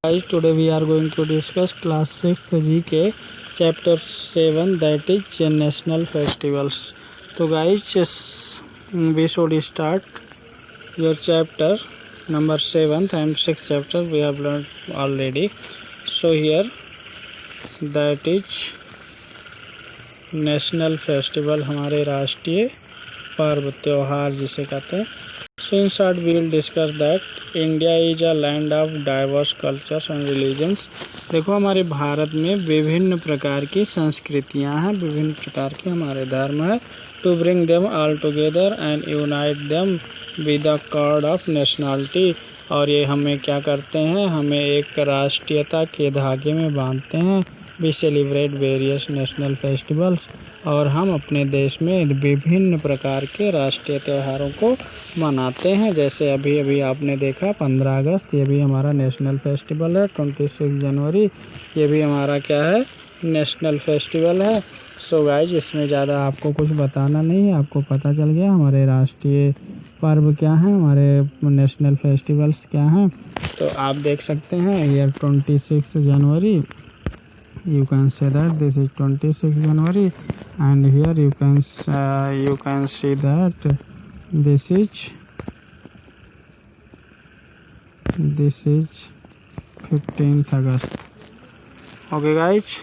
Guys, today we are going to discuss class 6 GK chapter 7, that is national festivals. So guys, we should start your chapter number 7th and 6th chapter we have learned already. So here that is national festival, हमारे राष्ट्रीय पर्व त्यौहार जिसे कहते हैं. So in short we will discuss that India is a land of diverse cultures and religions. देखो, हमारे भारत में विभिन्न प्रकार की संस्कृतियां हैं, विभिन्न प्रकार के हमारे धर्म है. To bring them all together and unite them with a cord of nationality. और ये हमें क्या करते हैं, हमें एक राष्ट्रीयता के धागे में बांधते हैं. We celebrate various national festivals. और हम अपने देश में विभिन्न प्रकार के राष्ट्रीय त्योहारों को मनाते हैं. जैसे अभी आपने देखा 15 अगस्त, ये भी हमारा नेशनल फेस्टिवल है. 26 जनवरी, ये भी हमारा क्या है, नेशनल फेस्टिवल है. सो गाइज, इसमें ज़्यादा आपको कुछ बताना नहीं है, आपको पता चल गया हमारे राष्ट्रीय पर्व क्या हैं, हमारे नेशनल फेस्टिवल्स क्या हैं. तो आप देख सकते हैं year 26 January. You can say that this is 26 January, and here you can see that this is 15th August. Okay guys,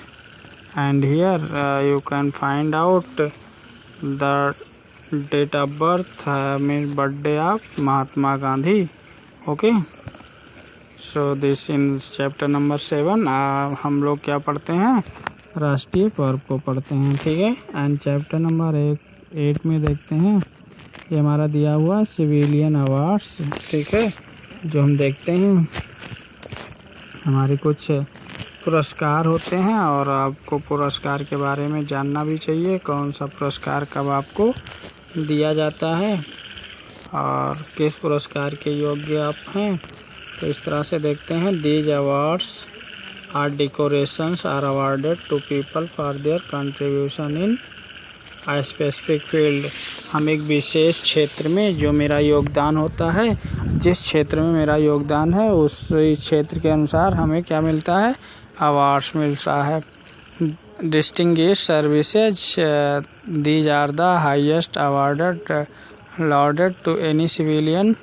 and here you can find out the date of birth, means birthday of Mahatma Gandhi. Okay, so this in chapter number 7 हम लोग क्या पढ़ते हैं, राष्ट्रीय पर्व को पढ़ते हैं. ठीक है. एंड चैप्टर नंबर 8 में देखते हैं, ये हमारा दिया हुआ सिविलियन अवार्ड्स. ठीक है, जो हम देखते हैं हमारे कुछ पुरस्कार होते हैं, और आपको पुरस्कार के बारे में जानना भी चाहिए, कौन सा पुरस्कार कब आपको दिया जाता है और किस पुरस्कार के योग्य आप हैं. तो इस तरह से देखते हैं. These awards or decorations are awarded to people for their contribution in a specific field. हम एक विशेष क्षेत्र में जो मेरा योगदान होता है, जिस क्षेत्र में मेरा योगदान है उस क्षेत्र के अनुसार हमें क्या मिलता है, अवार्ड्स मिलता है. Distinguished services, these are the highest awarded to any civilian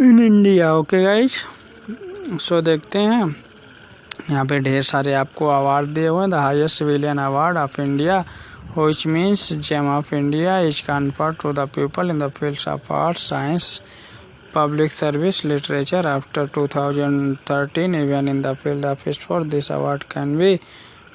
in India. Okay guys, so देखते हैं यहाँ पे ढेर सारे आपको अवार्ड दिए हुए हैं. The highest civilian award of India which means gem of India is conferred to the people in the fields of arts, science, public service, literature after 2013. Even in the field of sport this award can be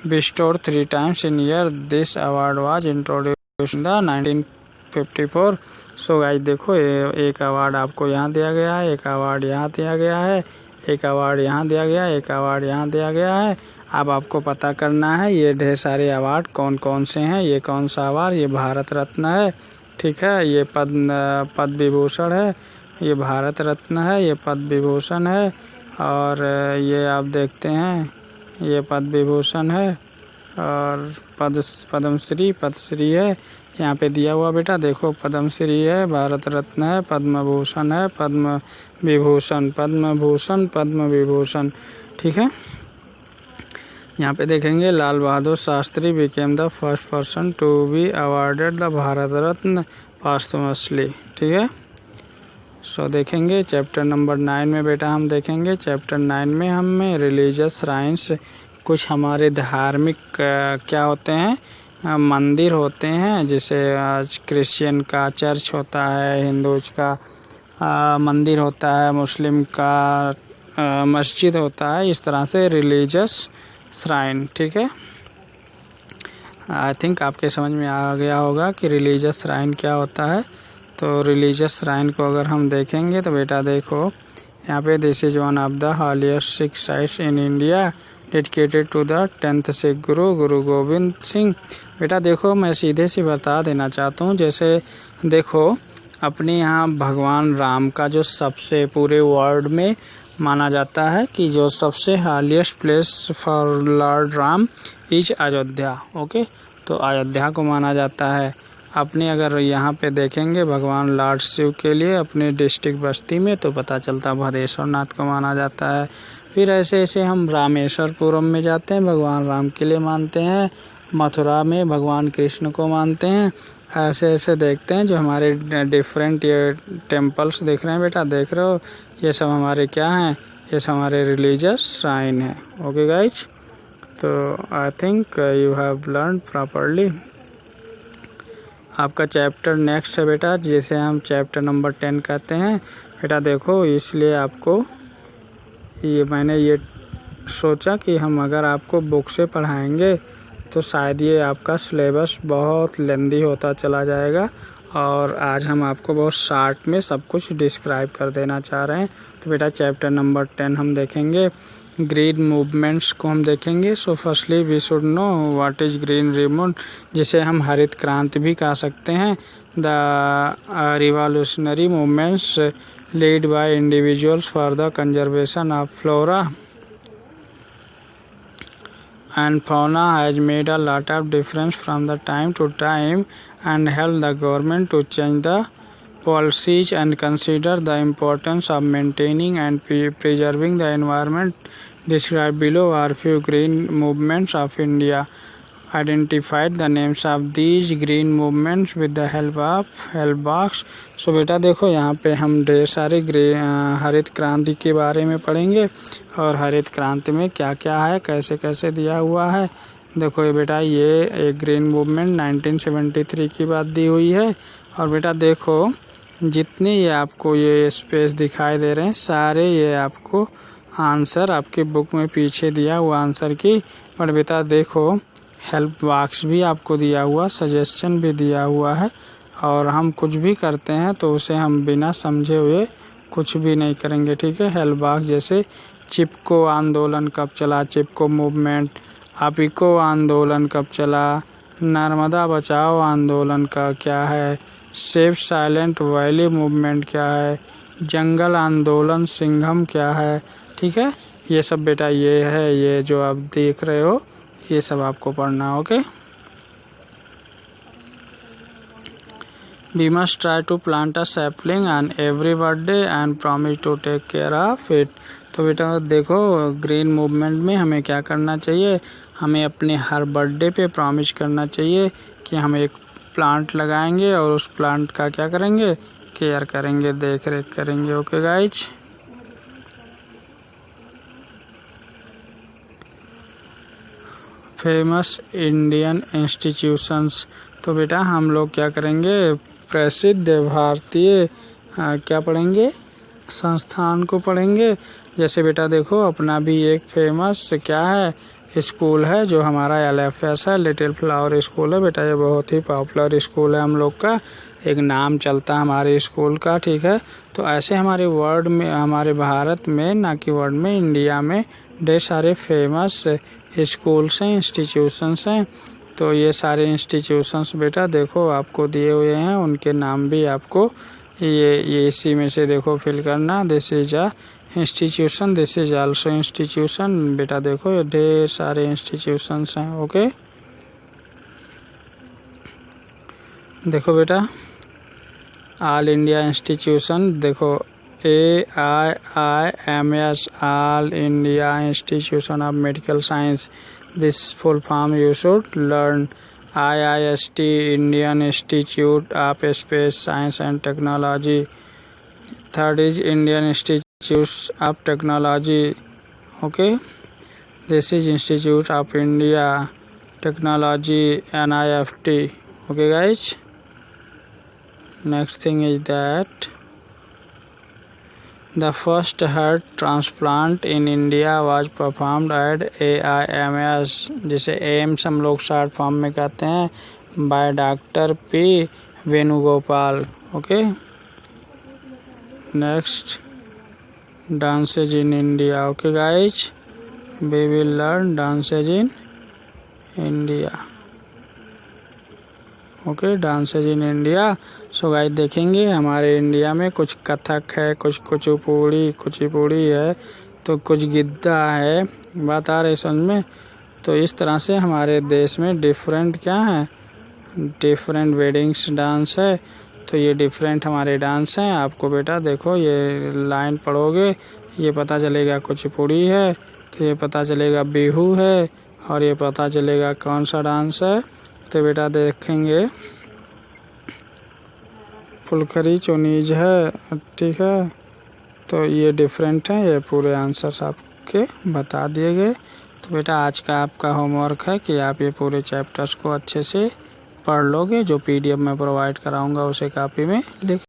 bestowed 3 times in year. This award was introduced in the 1954. So guys देखो, एक award आपको यहाँ दिया गया है, एक award यहाँ दिया गया है, एक अवार्ड यहाँ दिया गया है, एक अवार्ड यहाँ दिया गया है. अब आपको पता करना है ये ढेर सारे अवार्ड कौन कौन से हैं. ये कौन सा अवार्ड, ये भारत रत्न है. ठीक है, ये पद्म विभूषण है, ये भारत रत्न है, ये पद्म विभूषण है, और ये आप देखते हैं ये पद्म विभूषण है, और पद्मश्री है यहाँ पे दिया हुआ. बेटा देखो, पद्मश्री है, भारत रत्न है, पद्म भूषण है, पद्म विभूषण. ठीक है, यहाँ पे देखेंगे Lal Bahadur Shastri became the first person to be awarded the Bharat Ratna posthumously. ठीक है. सो देखेंगे चैप्टर नंबर 9 में बेटा हम देखेंगे. चैप्टर 9 में हमें रिलीजियस श्राइन्स, कुछ हमारे धार्मिक क्या होते हैं, मंदिर होते हैं. जैसे आज क्रिश्चियन का चर्च होता है, हिंदूज का मंदिर होता है, मुस्लिम का मस्जिद होता है. इस तरह से रिलीजियस श्राइन. ठीक है, आई थिंक आपके समझ में आ गया होगा कि रिलीजियस श्राइन क्या होता है. तो रिलीजियस श्राइन को अगर हम देखेंगे तो बेटा देखो यहाँ पे, this is one of the holiest Sikh sites in India dedicated to the 10th Sikh guru Gobind Singh. बेटा देखो, मैं सीधे से बता देना चाहता हूँ. जैसे देखो, अपने यहाँ भगवान राम का जो सबसे पूरे वर्ल्ड में माना जाता है कि जो सबसे highest place for Lord Ram is Ayodhya. Okay, तो अयोध्या को माना जाता है. अपने अगर यहाँ पे देखेंगे भगवान लॉर्ड शिव के लिए अपने डिस्ट्रिक्ट बस्ती में, तो पता चलता भदेश्वर नाथ को माना जाता है। फिर ऐसे ऐसे हम रामेश्वरपुरम में जाते हैं, भगवान राम के लिए मानते हैं। मथुरा में भगवान कृष्ण को मानते हैं। ऐसे ऐसे देखते हैं जो हमारे डिफरेंट ये टेम्पल्स देख रहे हैं बेटा, देख रहे हो, ये सब हमारे क्या हैं, ये सब हमारे रिलीजियस श्राइन है। ओके गाइज, तो I think you have learn properly. आपका चैप्टर नेक्स्ट है बेटा, जिसे हम चैप्टर नंबर 10 कहते हैं। बेटा देखो, इसलिए आपको ये मैंने ये सोचा कि हम अगर आपको बुक से पढ़ाएंगे तो शायद ये आपका सिलेबस बहुत लेंदी होता चला जाएगा, और आज हम आपको बहुत शॉर्ट में सब कुछ डिस्क्राइब कर देना चाह रहे हैं। तो बेटा चैप्टर नंबर 10 हम देखेंगे, ग्रीन मूवमेंट्स को हम देखेंगे। So firstly we should know what is green revolution, जिसे हम हरित क्रांति भी कह सकते हैं। The revolutionary movements lead by individuals for the conservation of flora and fauna has made a lot of difference from the time to time and helped the government to change the policies and consider the importance of maintaining and preserving the environment. Described below are few green movements of India. Identified the names of these green movements with the help of help box. सो बेटा देखो, यहाँ पे हम ढेर सारे हरित क्रांति के बारे में पढ़ेंगे, और हरित क्रांति में क्या क्या है, कैसे कैसे दिया हुआ है। देखो ये बेटा, ये एक ग्रीन मूवमेंट 1973 की बात दी हुई है। और बेटा देखो, जितने ये आपको ये स्पेस दिखाई दे रहे हैं, सारे ये आपको आंसर आपके बुक में पीछे दिया हुआ आंसर की। पर बेटा देखो, हेल्प बॉक्स भी आपको दिया हुआ, सजेशन भी दिया हुआ है, और हम कुछ भी करते हैं तो उसे हम बिना समझे हुए कुछ भी नहीं करेंगे, ठीक है। हेल्प बॉक्स जैसे चिपको आंदोलन कब चला, चिपको मूवमेंट, अपिको आंदोलन कब चला, नर्मदा बचाओ आंदोलन का क्या है, सेव साइलेंट वैली मूवमेंट क्या है, जंगल आंदोलन सिंघम क्या है, ठीक है। ये सब बेटा ये है, ये जो आप देख रहे हो, ये सब आपको पढ़ना। Okay, we must try to plant a sapling on every birthday and promise to take care of it. तो बेटा देखो, ग्रीन मूवमेंट में हमें क्या करना चाहिए, हमें अपने हर बर्थडे पे प्रॉमिस करना चाहिए कि हम एक प्लांट लगाएंगे और उस प्लांट का क्या करेंगे, केयर करेंगे, देख रेख करेंगे। Okay guys, famous Indian institutions. तो बेटा हम लोग क्या करेंगे, प्रसिद्ध भारतीय क्या पढ़ेंगे, संस्थान को पढ़ेंगे। जैसे बेटा देखो, अपना भी एक फेमस क्या है, स्कूल है, जो हमारा LFS है, लिटिल फ्लावर स्कूल है। बेटा ये बहुत ही पॉपुलर स्कूल है, हम लोग का एक नाम चलता है हमारे स्कूल का, ठीक है। तो ऐसे हमारे वर्ल्ड में, हमारे भारत में, ना कि वर्ल्ड में, इंडिया में ढेर सारे फेमस स्कूल्स हैं, इंस्टीट्यूशंस हैं। तो ये सारे इंस्टीट्यूशंस बेटा देखो आपको दिए हुए हैं, उनके नाम भी आपको ये इसी में से देखो फिल करना। This is a institution, this is also institution. बेटा देखो ये ढेर सारे इंस्टीट्यूशंस हैं। ओके, देखो बेटा, ऑल इंडिया इंस्टीट्यूशन, देखो AIIMS, all India institution of medical science. This full form you should learn. IIST, Indian Institute of Space Science and Technology. Third is Indian Institute of Technology. Okay, this is Institute of India Technology, NIFT. Okay guys, next thing is that the first heart transplant in India was performed at AIIMS, जिसे AIIMS हम लोग short form में कहते हैं, by doctor P. Venugopal. Okay, next, dances in India. Okay guys, we will learn dances in India. Okay, dances in India. So guys देखेंगे हमारे India में कुछ कथक है, कुछ कुचिपुड़ी है, तो कुछ गिद्दा है, बात आ रही समझ में। तो इस तरह से हमारे देश में डिफरेंट क्या है, डिफरेंट वेडिंग्स डांस है। तो ये डिफरेंट हमारे डांस हैं। आपको बेटा देखो ये लाइन पढ़ोगे ये पता चलेगा कुचिपुड़ी है, तो ये पता चलेगा बिहू है, और ये पता चलेगा कौन सा डांस है। तो बेटा देखेंगे फुलकरी चुनीज है, ठीक है। तो ये डिफरेंट है, ये पूरे आंसर्स आपके बता दिए गए। तो बेटा आज का आपका होमवर्क है कि आप ये पूरे चैप्टर्स को अच्छे से पढ़ लोगे। जो PDF में प्रोवाइड कराऊंगा उसे कॉपी में लिख